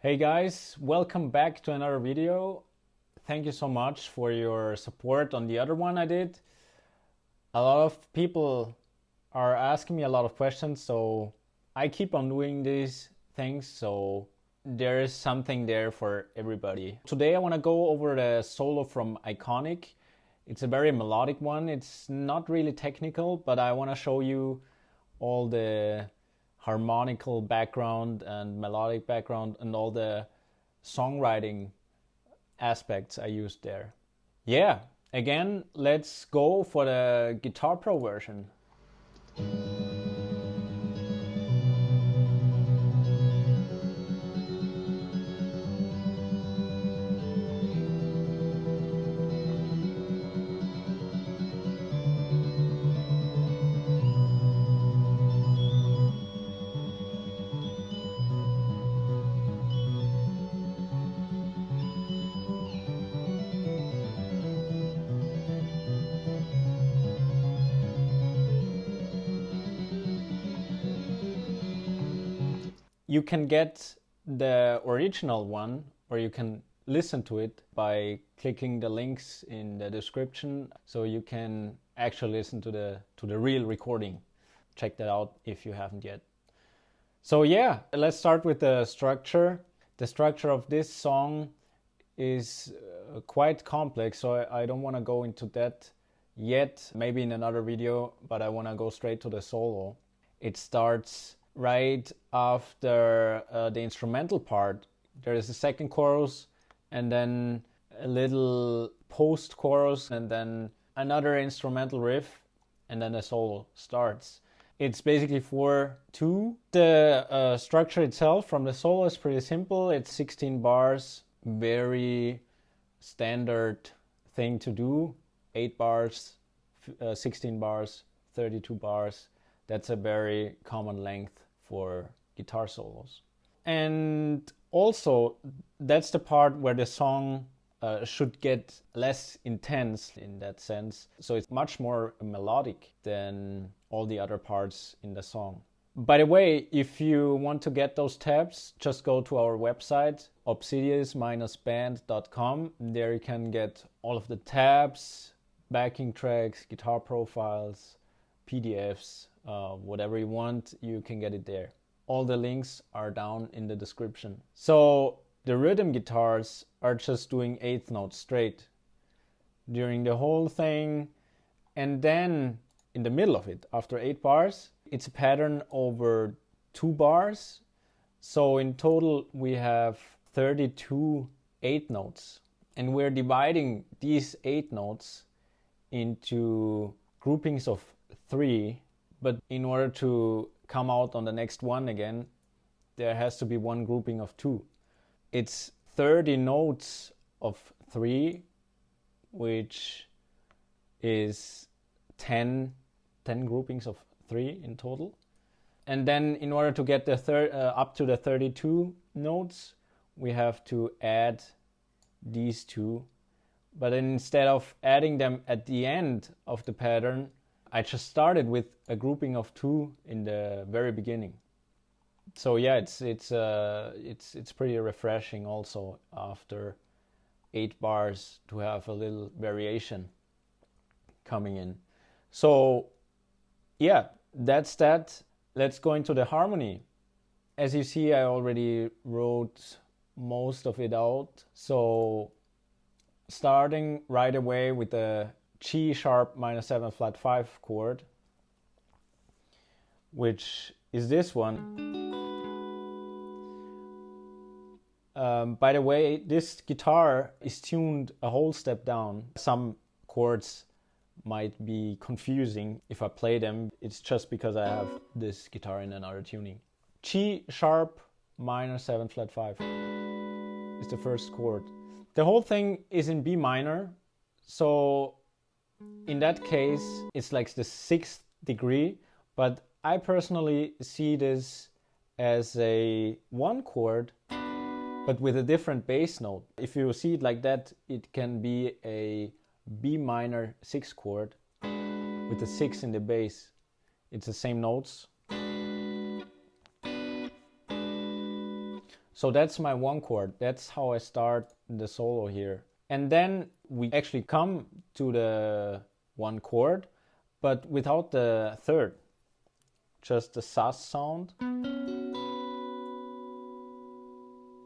Hey guys, welcome back to another video. Thank you so much for your support on the other one I did. A lot of people are asking me a lot of questions, so I keep on doing these things, so there is something there for everybody. Today I want to go over the solo from Iconic. It's a very melodic one. It's not really technical, but I want to show you all the harmonical background and melodic background and all the songwriting aspects I used there. Yeah, again, let's go for the Guitar Pro version. You can get the original one, or you can listen to it by clicking the links in the description, so you can actually listen to the real recording. Check that out if you haven't yet. So yeah, let's start with the structure. The structure of this song is quite complex, so I don't want to go into that yet, maybe in another video, but I want to go straight to the solo. It starts right after the instrumental part. There is a second chorus and then a little post chorus and then another instrumental riff, and then the solo starts. It's basically 4/2. The structure itself from the solo is pretty simple. It's 16 bars, very standard thing to do. 8 bars, 16 bars, 32 bars. That's a very common length for guitar solos. And also, that's the part where the song should get less intense in that sense. So it's much more melodic than all the other parts in the song. By the way, if you want to get those tabs, just go to our website, obsidious-band.com. There you can get all of the tabs, backing tracks, guitar profiles, PDFs, whatever you want, you can get it there. All the links are down in the description. So the rhythm guitars are just doing 8th notes straight during the whole thing, and then in the middle of it, after 8 bars, it's a pattern over 2 bars. So in total we have 32 8 notes, and we're dividing these 8 notes into groupings of 3, but in order to come out on the next one again, there has to be one grouping of 2. It's 30 notes of 3, which is 10 groupings of 3 in total. And then in order to get the up to the 32 notes, we have to add these 2. But instead of adding them at the end of the pattern, I just started with a grouping of 2 in the very beginning. So yeah, it's pretty refreshing also after 8 bars to have a little variation coming in. So yeah, that's that. Let's go into the harmony. As you see, I already wrote most of it out. So starting right away with the G sharp minor 7 flat 5 chord, which is this one. By the way, this guitar is tuned a whole step down. Some chords might be confusing if I play them. It's just because I have this guitar in another tuning. G sharp minor 7 flat 5 is the first chord. The whole thing is in B minor, so in that case it's like the 6th degree, but I personally see this as a 1 chord but with a different bass note. If you see it like that, it can be a B minor 6 chord with a 6 in the bass. It's the same notes. So that's my one chord. That's how I start the solo here. And then we actually come to the one chord, but without the third, just the sus sound.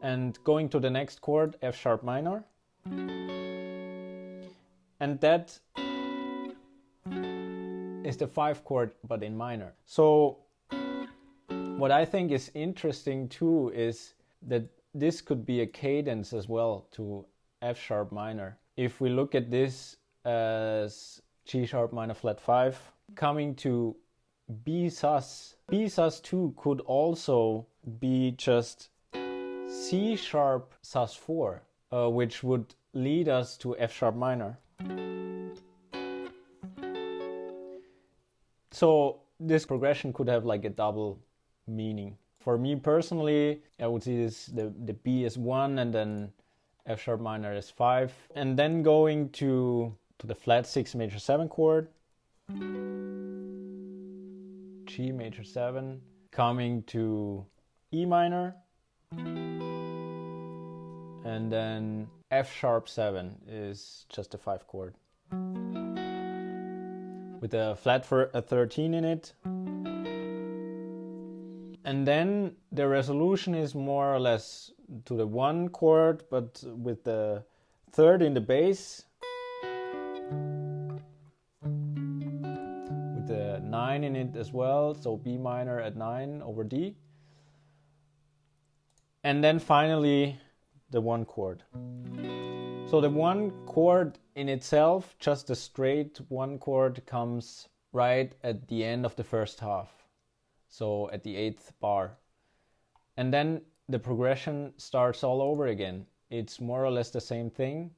And going to the next chord, F sharp minor. And that is the 5 chord, but in minor. So what I think is interesting too is that this could be a cadence as well to F sharp minor. If we look at this as G sharp minor flat 5, coming to B sus 2 could also be just C sharp sus 4, which would lead us to F sharp minor. So this progression could have like a double meaning. For me personally, I would see this the B as 1 and then F sharp minor is 5, and then going to the flat 6 major 7 chord, G major 7, coming to E minor, and then F sharp 7 is just a 5 chord with a flat for a 13 in it. And then the resolution is more or less to the 1 chord, but with the third in the bass, with the 9 in it as well, so B minor at 9 over D. And then finally the 1 chord. So the 1 chord in itself, just a straight 1 chord, comes right at the end of the first half. So at the 8th bar. And then the progression starts all over again. It's more or less the same thing.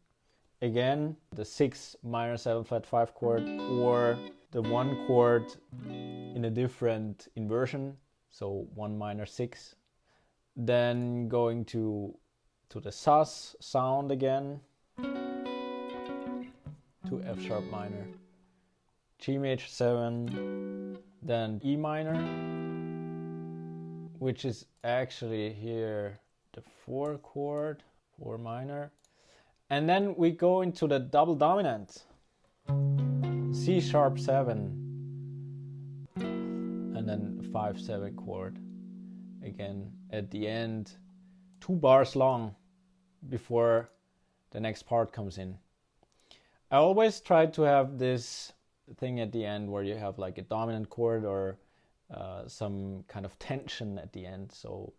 Again, the 6 minor 7 flat 5 chord, or the 1 chord in a different inversion, so 1 minor 6. Then going to the sus sound again, to F sharp minor, G major 7, then E minor, which is actually here the 4 chord, 4 minor. And then we go into the double dominant, C sharp 7, and then 5 7 chord. Again, at the end, 2 bars long before the next part comes in. I always try to have this thing at the end where you have like a dominant chord or some kind of tension at the end. So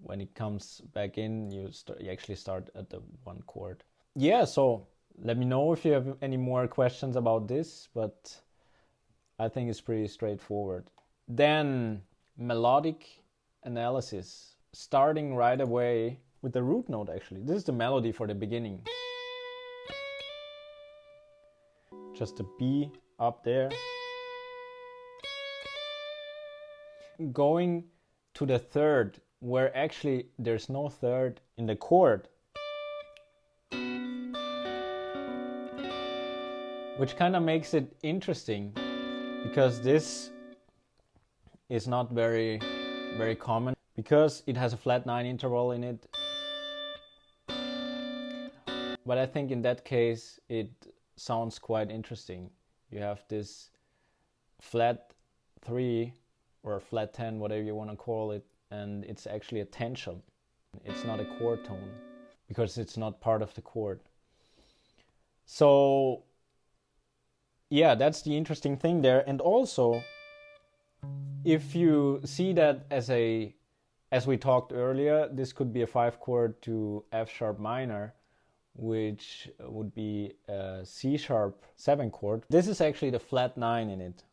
when it comes back in, you actually start at the 1 chord. Yeah, so let me know if you have any more questions about this, but I think it's pretty straightforward. Then melodic analysis, starting right away with the root note actually. This is the melody for the beginning. Just a B up there. Going to the third, where actually there's no third in the chord, which kind of makes it interesting because this is not very common, because it has a flat 9 interval in it. But I think in that case it sounds quite interesting. You have this flat 3 or flat 10, whatever you want to call it, and it's actually a tension. It's not a chord tone because it's not part of the chord. So yeah, that's the interesting thing there. And also, if you see that as we talked earlier, this could be a 5 chord to F sharp minor, which would be a C sharp 7 chord. This is actually the flat 9 in it.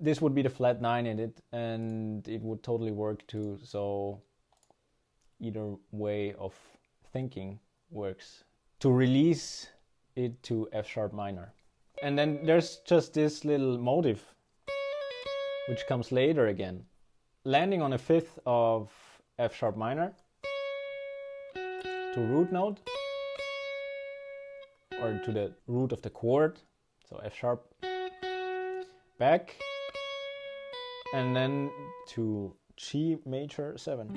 This would be the flat 9 in it, and it would totally work too. So either way of thinking works. To release it to F sharp minor. And then there's just this little motive which comes later again. Landing on a 5th of F sharp minor to root note, or to the root of the chord, so F sharp, back, and then to G major 7,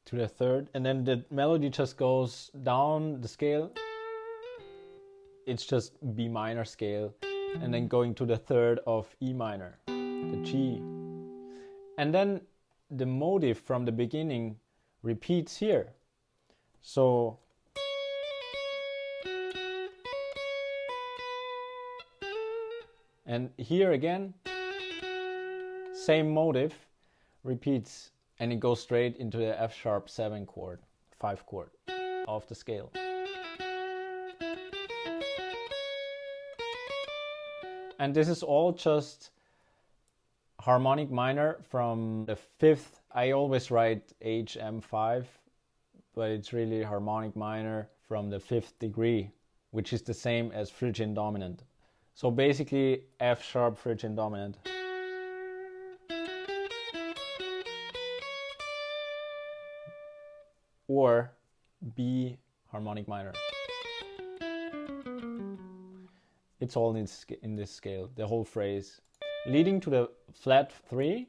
to the 3rd, and then the melody just goes down the scale. It's just B minor scale, and then going to the 3rd of E minor, the G. And then the motive from the beginning repeats here. So and here again, same motive repeats, and it goes straight into the F sharp 7 chord, 5 chord of the scale. And this is all just harmonic minor from the 5th. I always write HM5, but it's really harmonic minor from the 5th degree, which is the same as Phrygian dominant. So basically F sharp Phrygian dominant. Or B harmonic minor. It's all in this scale, the whole phrase, leading to the flat 3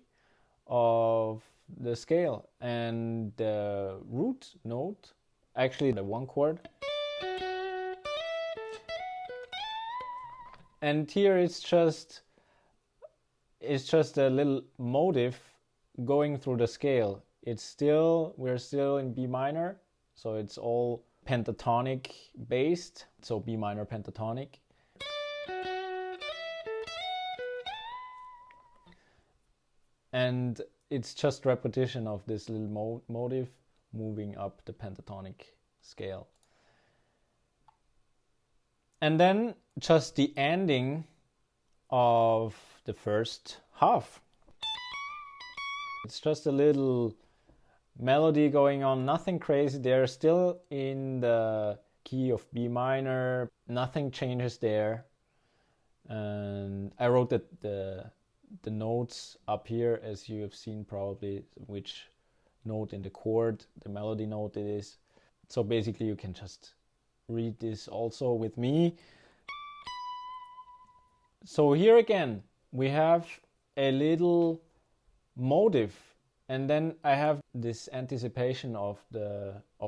of the scale, and the root note, actually the 1 chord. And here it's just a little motive going through the scale. We're still in B minor, so it's all pentatonic based, so B minor pentatonic. And it's just repetition of this little motive moving up the pentatonic scale. And then just the ending of the first half. It's just a little melody going on, nothing crazy. They're still in the key of B minor, nothing changes there. And I wrote the notes up here, as you have seen probably, which note in the chord, the melody note it is. So basically you can just read this also with me. So here again we have a little motive, and then I have this anticipation of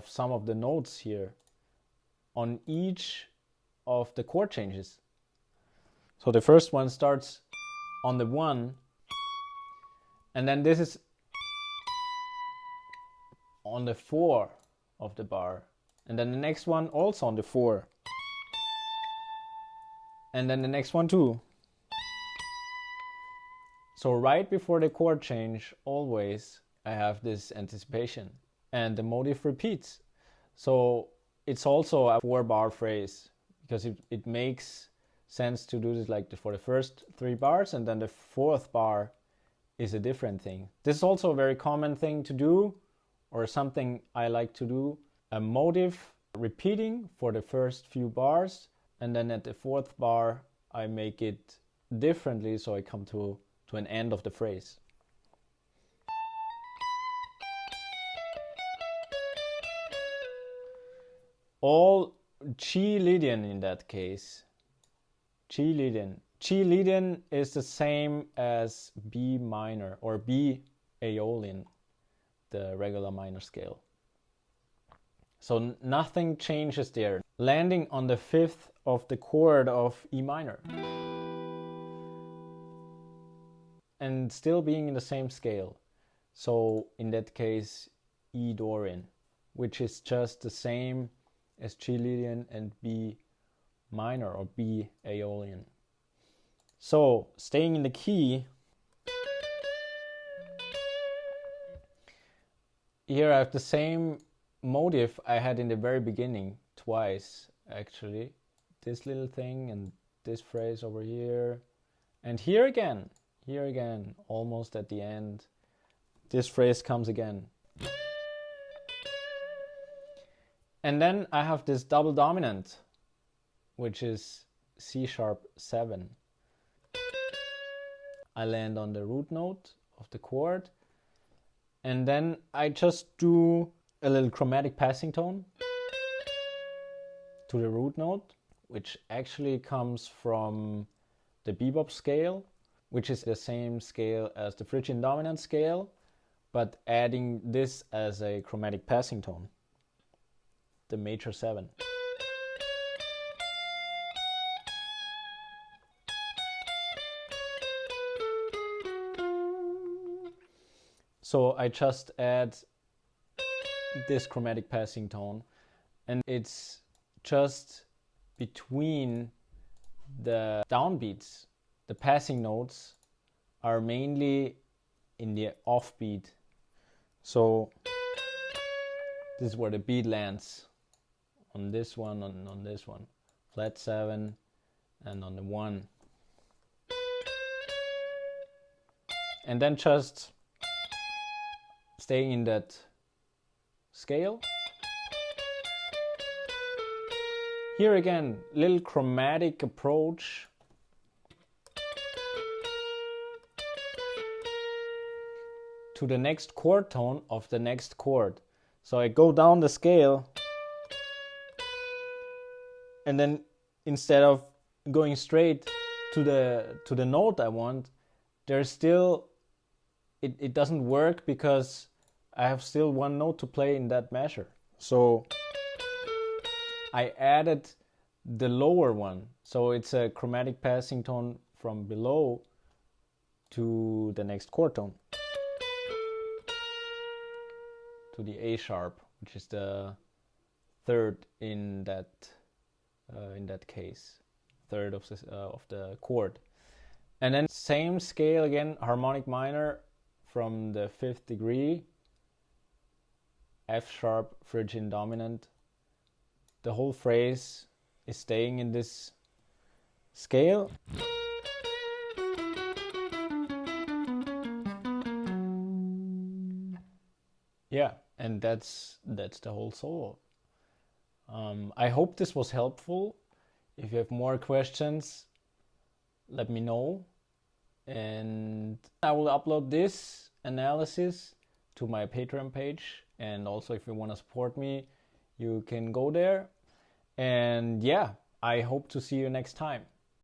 some of the notes here on each of the chord changes. So the first one starts on the 1, and then this is on the 4 of the bar, and then the next one also on the 4, and then the next one too. So right before the chord change, always I have this anticipation, and the motive repeats. So it's also a 4-bar phrase, because it makes sense to do this like for the first 3 bars, and then the 4th bar is a different thing. This is also a very common thing to do, or something I like to do. A motive repeating for the first few bars, and then at the 4th bar I make it differently, so I come to an end of the phrase. All G Lydian in that case. G Lydian. G Lydian is the same as B minor or B Aeolian, the regular minor scale. So nothing changes there. Landing on the 5th of the chord of E minor. And still being in the same scale. So in that case, E Dorian, which is just the same as G Lydian and B minor or B Aeolian. So staying in the key, here I have the same motive I had in the very beginning, twice actually. This little thing and this phrase over here, and here again, almost at the end, this phrase comes again. And then I have this double dominant, which is C sharp 7. I land on the root note of the chord, and then I just do a little chromatic passing tone to the root note, which actually comes from the bebop scale. which is the same scale as the Phrygian dominant scale, but adding this as a chromatic passing tone, the major 7. So I just add this chromatic passing tone, and it's just between the downbeats. The passing notes are mainly in the offbeat. So this is where the beat lands, on this one, on this one. Flat 7 and on the 1. And then just staying in that scale. Here again, little chromatic approach. To the next chord tone of the next chord. So I go down the scale, and then instead of going straight to the note I want, there's still, it doesn't work because I have still one note to play in that measure. So I added the lower one. So it's a chromatic passing tone from below to the next chord tone, to the A sharp, which is the third in that case, third of the chord. And then same scale again, harmonic minor from the 5th degree, F sharp, Phrygian dominant. The whole phrase is staying in this scale. Yeah, and that's the whole solo. I hope this was helpful. If you have more questions, let me know. And I will upload this analysis to my Patreon page. And also, if you want to support me, you can go there. And yeah, I hope to see you next time.